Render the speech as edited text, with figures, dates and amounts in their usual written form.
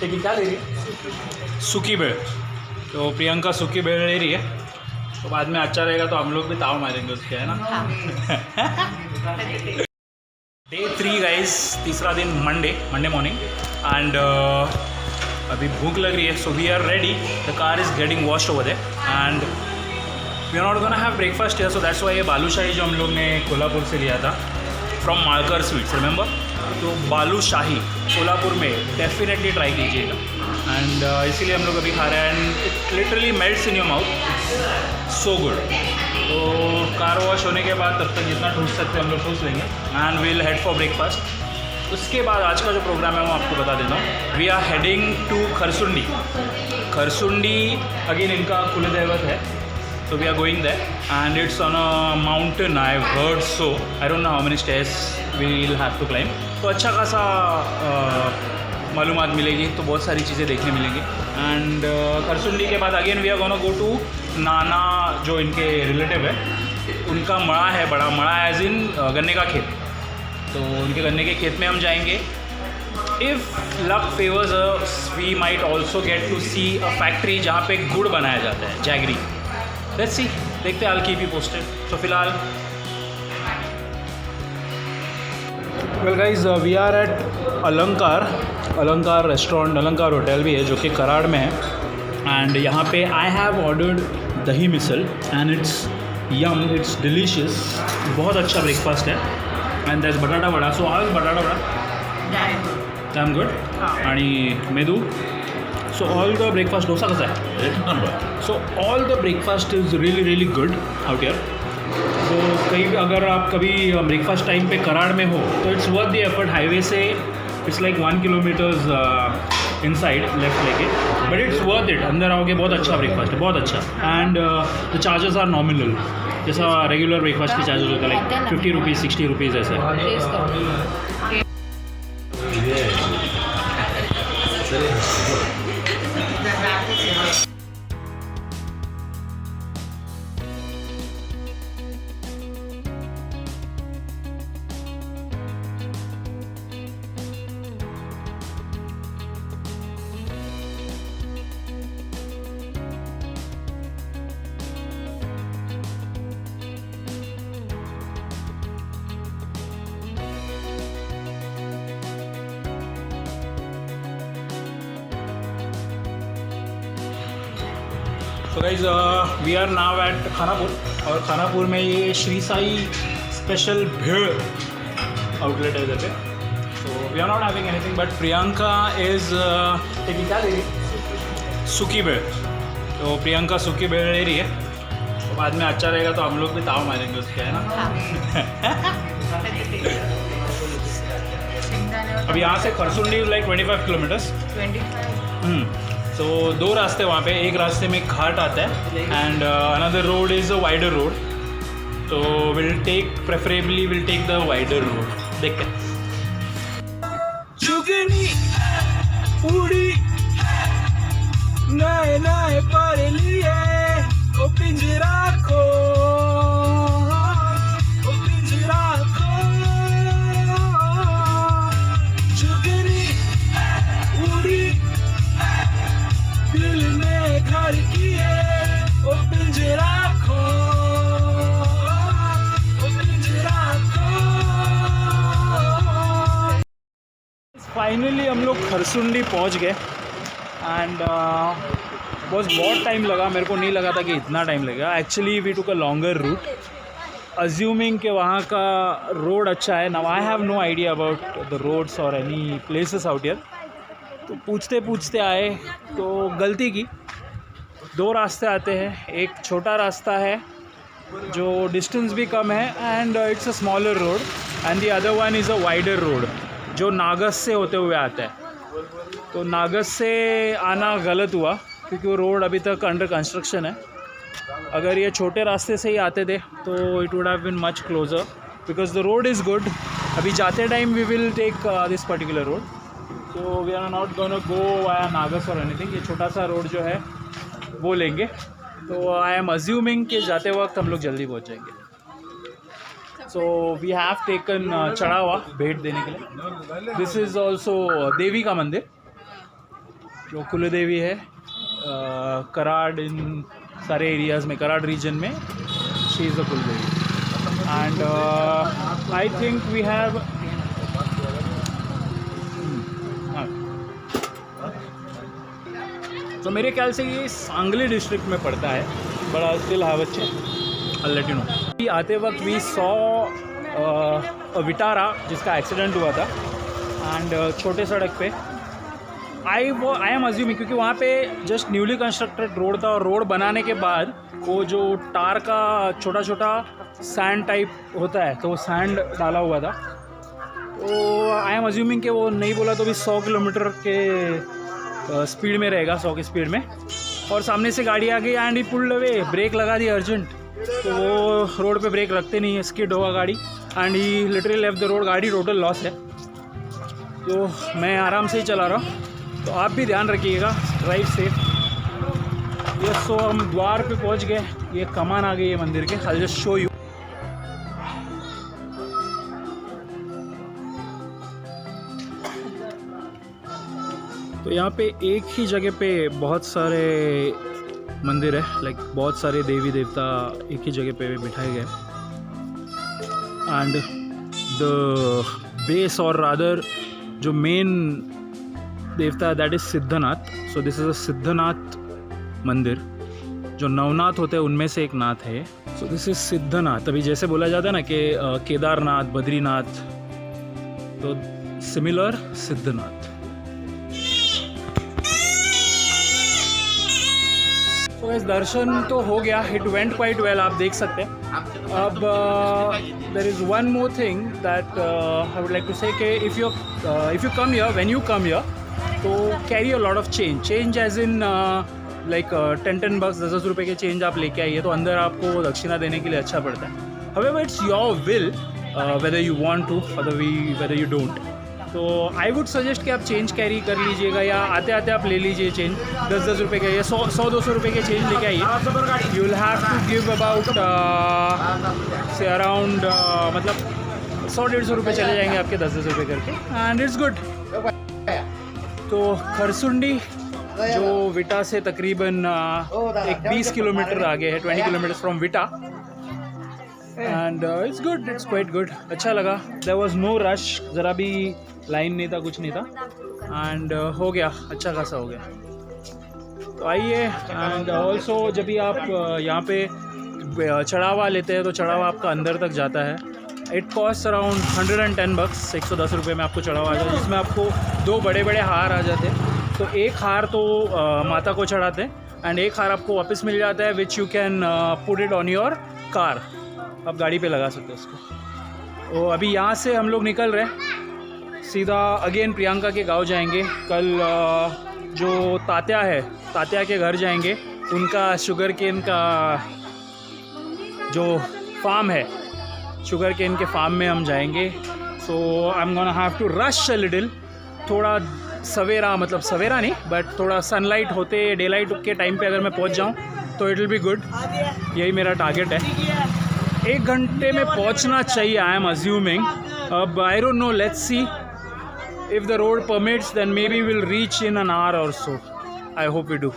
लेकिन क्या ले रही है? सूखी भेड़। तो प्रियंका सूखी भेड़ ले रही है, तो बाद में अच्छा रहेगा तो हम लोग भी ताव मारेंगे उसके, है ना। डे 3 गाइस, तीसरा दिन, मंडे मॉर्निंग। एंड अभी भूख लग रही है, so we are ready. The car is getting washed over there and we are not gonna have breakfast here, so that's why ये बालूशाही जो हम लोग ने कोल्हापुर से लिया था फ्रॉम मालकर स्वीट्स, रिमेंबर? तो बालूशाही कोल्हापुर में डेफिनेटली ट्राई कीजिएगा। एंड इसीलिए हम लोग अभी खा रहे हैं and it literally melts in your mouth, so good. तो कार वॉश होने के बाद तब तक जितना ठूस सकते हैं हम लोग ठूस लेंगे and will head for breakfast. उसके बाद आज का जो प्रोग्राम है वो आपको बता देता हूँ। We are heading to Kharsundi. Kharsundi again इनका कुल दैवत है, so we are going there and it's on a mountain, I've heard so. I don't know how many stairs we'll have to climb. तो अच्छा खासा मालूमात मिलेगी, तो बहुत सारी चीज़ें देखने मिलेंगी। एंड खरसुंडी के बाद again we are gonna go to Nana, जो इनके रिलेटिव है, उनका मड़ा है, बड़ा मड़ा एज इन गन्ने का खेत। तो उनके गन्ने के खेत में हम जाएंगे। If luck favours us we might also get to see a factory जहाँ पे गुड़ बनाया जाता है, जैगरी। लेट्स सी, देखते हैं, I'll keep you posted. So फिलहाल well guys, we are at Alankar restaurant, Alankar hotel भी है जो कि कराड़ में है। एंड यहाँ पे आई have ordered dahi misal and it's yum, it's delicious. बहुत अच्छा ब्रेकफास्ट है। एंड दैट्स बटाटा वडा। सो हाउ इज बटाटा वडा? Damn good. आणि medu. So all the breakfast, dosa कैसा है? एक number. So all the breakfast is really good out here. तो कहीं भी अगर आप कभी ब्रेकफास्ट टाइम पे कराड़ में हो तो it's worth the effort. Highway से it's like 1 kilometres inside left लेके, बट इट्स वर्थ इट। अंदर आओगे, बहुत अच्छा ब्रेकफास्ट है, बहुत अच्छा। And the charges are nominal, जैसा रेगुलर ब्रेकफास्ट के चार्जेस होता है, लाइक 50 रुपीज़ 60 रुपीज़ ऐसे। तो guys we are now at Khanapur, और खानापुर में ये श्री साई स्पेशल भेड़ आउटलेट है इधर पे। तो we are not having anything, but Priyanka is लेकिन क्या ले रही है? सूखी भेड़। तो प्रियंका सूखी भेड़ ले रही है, तो बाद में अच्छा रहेगा तो हम लोग भी ताव मारेंगे उसके, है ना। अब यहाँ से खरसुंडी लाइक 25 किलोमीटर्स। 25। तो 2 रास्ते वहाँ पे, एक रास्ते में घाट आता है and another road is a wider road. तो will take the wider road. देखते हैं। चुगनी उड़ी नए नए पर लिए ओ पिंजरा को, ओ पिंजरा को, चुगनी उड़ी दिल में घर किए ओ पिंजरा को, ओ पिंजरा को। फाइनली हम लोग खरसुंडी पहुंच गए एंड बहुत टाइम लगा। मेरे को नहीं लगा था कि इतना टाइम लगेगा। Actually we took a longer route assuming कि वहाँ का रोड अच्छा है। Now I have no idea about the roads और एनी प्लेसेस आउट हियर। तो पूछते पूछते आए तो गलती की। 2 रास्ते आते हैं, एक छोटा रास्ता है जो डिस्टेंस भी कम है and it's a smaller road, and the other one is a wider road जो नागस से होते हुए आता है। तो नागस से आना गलत हुआ क्योंकि वो रोड अभी तक अंडर कंस्ट्रक्शन है। अगर ये छोटे रास्ते से ही आते थे तो it would have been much closer because the road is good. अभी जाते time we will take this particular road, so we are not gonna go via नागस और एनीथिंग। ये छोटा सा रोड जो है वो लेंगे। तो आई एम अज्यूमिंग कि जाते वक्त हम लोग जल्दी पहुंच जाएंगे। सो वी हैव टेकन चढ़ावा भेंट देने के लिए। दिस इज़ ऑल्सो देवी का मंदिर जो कुलदेवी है कराड़, इन सारे एरियाज़ में, कराड़ रीजन में शी इज़ द कुलदेवी. And I think we have तो मेरे ख्याल से ये सांगली डिस्ट्रिक्ट में पड़ता है, बड़ा still have a check, I let you know. आते वक्त वी सॉ विटारा जिसका एक्सीडेंट हुआ था, एंड छोटे सड़क पे आई एम अज्यूमिंग, क्योंकि वहाँ पे जस्ट न्यूली कंस्ट्रक्टेड रोड था, और रोड बनाने के बाद वो जो टार का छोटा छोटा सैंड टाइप होता है, तो वो सैंड डाला हुआ था. तो आई एम अज्यूमिंग कि वो नहीं बोला तो भी 100 किलोमीटर के स्पीड में रहेगा, 100 की स्पीड में. और सामने से गाड़ी आ गई and he pulled away, brake लगा दी अर्जेंट. तो वो रोड पे ब्रेक लगते नहीं है, स्किड होगा गाड़ी, and he literally left the road. गाड़ी टोटल लॉस है. तो मैं आराम से ही चला रहा हूँ, तो आप भी ध्यान रखिएगा, ड्राइव सेफ. ये सो हम द्वार पे पहुँच गए, ये कमान आ गई है मंदिर के. I just show you. तो यहाँ पे एक ही जगह पे बहुत सारे मंदिर है, लाइक बहुत सारे देवी देवता एक ही जगह पे बिठाए गए. एंड द बेस और रादर जो मेन देवता है that is Siddhnath. So this is a Siddhnath मंदिर. जो नवनाथ होते हैं उनमें से एक नाथ है. So this is Siddhnath. अभी जैसे बोला जाता है ना कि केदारनाथ, बद्रीनाथ, तो सिमिलर सिद्धनाथ. तो इस दर्शन तो हो गया, इट वेंट क्वाइट वेल, आप देख सकते हैं. अब there is one more thing that I would like to say कि if you come here, when you come here, तो carry a lot of change as in like 10 bucks, 10 रुपये के change आप लेके आइए, तो अंदर आपको दक्षिणा देने के लिए अच्छा पड़ता है. However, it's your will whether you want to, whether you don't. तो आई वुड सजेस्ट कि आप चेंज कैरी कर लीजिएगा, या आते आते आप ले लीजिए चेंज. 10 रुपये का या 100-200 रुपये के चेंज लेके आइए. You will have to give about say around मतलब 100-150 रुपये चले जाएंगे आपके 10 रुपये करके, एंड इट्स गुड. तो खरसुंडी जो विटा से तकरीबन एक 20 किलोमीटर आगे है, 20 kilometre from Vita, and it's good, it's quite good. अच्छा लगा. देयर वाज नो रश, ज़रा भी लाइन नहीं था, कुछ नहीं था, एंड हो गया, अच्छा खासा हो गया. तो आइए. एंड ऑल्सो जब भी आप यहाँ पे चढ़ावा लेते हैं तो चढ़ावा आपका अंदर तक जाता है. इट कॉस्ट अराउंड 110 bucks, 110 रुपये में आपको चढ़ावा आ जाता है, जिसमें आपको 2 बड़े बड़े हार आ जाते हैं. तो एक हार तो माता को चढ़ाते हैं, एंड एक हार आपको वापस मिल जाता है, which you can put it on your car. आप गाड़ी पे लगा सकते हो उसको. तो अभी यहाँ से हम लोग निकल रहे हैं, सीधा अगेन प्रियंका के गांव जाएंगे. कल जो तात्या है, तात्या के घर जाएंगे. उनका शुगर केन का जो फार्म है, शुगर केन के फार्म में हम जाएंगे. So I am gonna have to rush a little. थोड़ा सवेरा, मतलब सवेरा नहीं, बट थोड़ा सनलाइट होते, डे लाइट के टाइम पे अगर मैं पहुंच जाऊं तो इट विल बी गुड. यही मेरा टारगेट है. 1 घंटे में पहुंचना चाहिए, आई एम अज्यूमिंग. अब I don't know, let's see. If the road permits, then maybe we'll reach in an hour or so. I hope we do.